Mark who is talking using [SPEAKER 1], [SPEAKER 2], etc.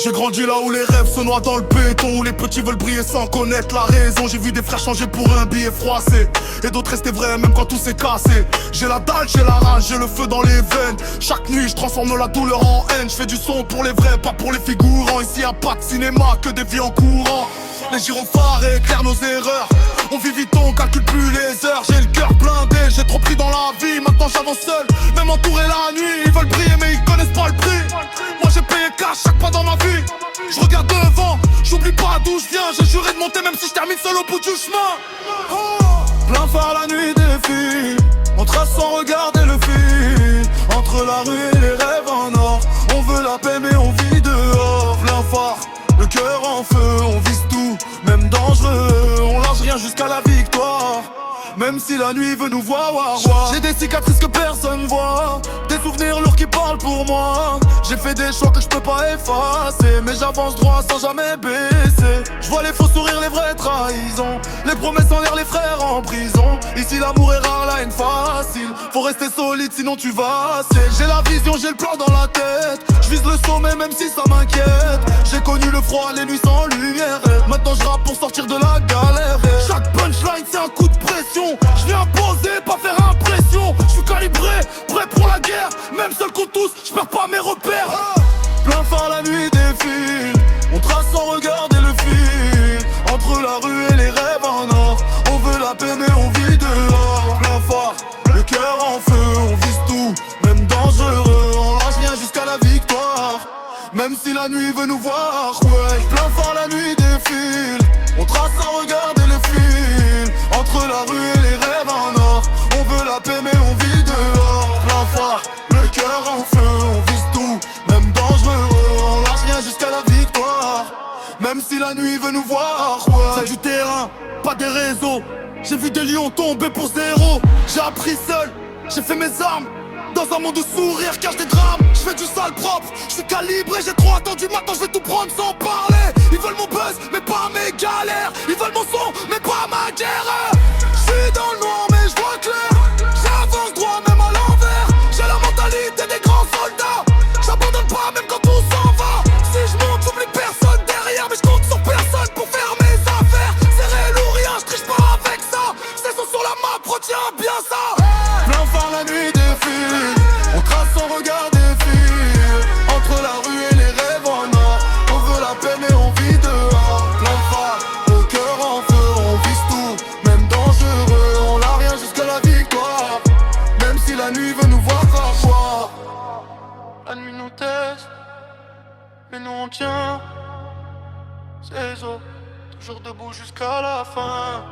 [SPEAKER 1] J'ai grandi là où les rêves se noient dans le béton, où les petits veulent briller sans connaître la raison. J'ai vu des frères changer pour un billet froissé, et d'autres rester vrais même quand tout s'est cassé. J'ai la dalle, j'ai la rage, j'ai le feu dans les veines. Chaque nuit je transforme la douleur en haine. Je fais du son pour les vrais, pas pour les figurants. Ici y'a pas de cinéma, que des vies en courant. Les gyrophares éclairent nos erreurs. On vit vite, on calcule plus les heures. J'ai le cœur blindé, j'ai trop pris dans la vie. Maintenant j'avance seul, même entouré la nuit. Ils veulent briller mais ils connaissent pas le prix. Moi j'ai payé cash chaque pas dans ma vie. Je regarde devant, j'oublie pas d'où je viens. J'ai juré de monter même si je termine seul au bout du chemin. Plein phare la nuit défile, on trace sans regarder le fil. Entre la rue et les rêves en or, on veut la paix mais on vit dehors. Plein phare, le cœur en feu, on vise tout, même dangereux. On lâche rien jusqu'à la victoire, même si la nuit veut nous voir. J'ai des cicatrices que personne voit, des souvenirs lourds qui parlent pour moi. J'ai fait des choix que je peux pas effacer, mais j'avance droit sans jamais baisser. Je vois les faux sourires, les vraies trahisons, les promesses en l'air, les frères en prison. Ici l'amour est rare, la haine facile. Faut rester solide sinon tu vacilles. J'ai la vision, j'ai le plan dans la tête. Je vise le sommet même si ça m'inquiète. J'ai connu le froid, les nuits sans lumière. Maintenant je rappe pour sortir de la galère. Chaque punchline c'est un coup de pression. Je viens poser, pas faire impression. Je suis calibré, prêt pour la guerre. Même seul contre tous, je perds pas mes repères. Plein phare la nuit défile, on trace sans regarder le fil. Entre la rue et les rêves en or, on veut la paix mais on vit dehors. Plein phare, le cœur en feu, on vise tout, même dangereux. On lâche rien jusqu'à la victoire, même si la nuit veut nous voir. Ouais, plein phare la nuit défile, on trace sans regarder le fil. Entre la rue et les rêves en or, on veut la paix mais on vit dehors. Plein phare, le cœur en feu, on vise tout, même dangereux. On lâche rien jusqu'à la victoire, même si la nuit veut nous voir. Ouais. C'est du terrain, pas des réseaux. J'ai vu des lions tomber pour zéro. J'ai appris seul, j'ai fait mes armes. Dans un monde où sourire cache des drames. Je fais du sale propre, je suis calibré. J'ai trop attendu, maintenant je vais tout prendre sans parler. Ils veulent mon buzz, mais pas mes galères. Ils veulent mon son, mais pas ma guerre. Je suis dans le noir, mais je vois clair. J'avance droit, même à l'envers. J'ai la mentalité des grands soldats. J'abandonne pas, même quand tout s'en va. Si je monte, j'oublie personne derrière. Mais je compte sur personne pour faire mes affaires. C'est réel ou rien, je triche pas avec ça. C'est son sur la map, retiens bien ça. Plein phare la nuit défile, on trace sans regarder fil. Entre la rue et les rêves en or, on veut la paix mais on vit dehors. Plein phare, le cœur en feu, on vise tout, même dangereux. On l'a rien jusqu'à la victoire, même si la nuit veut nous voir parfois. La nuit nous teste, mais nous on tient. C'est ça, toujours debout jusqu'à la fin.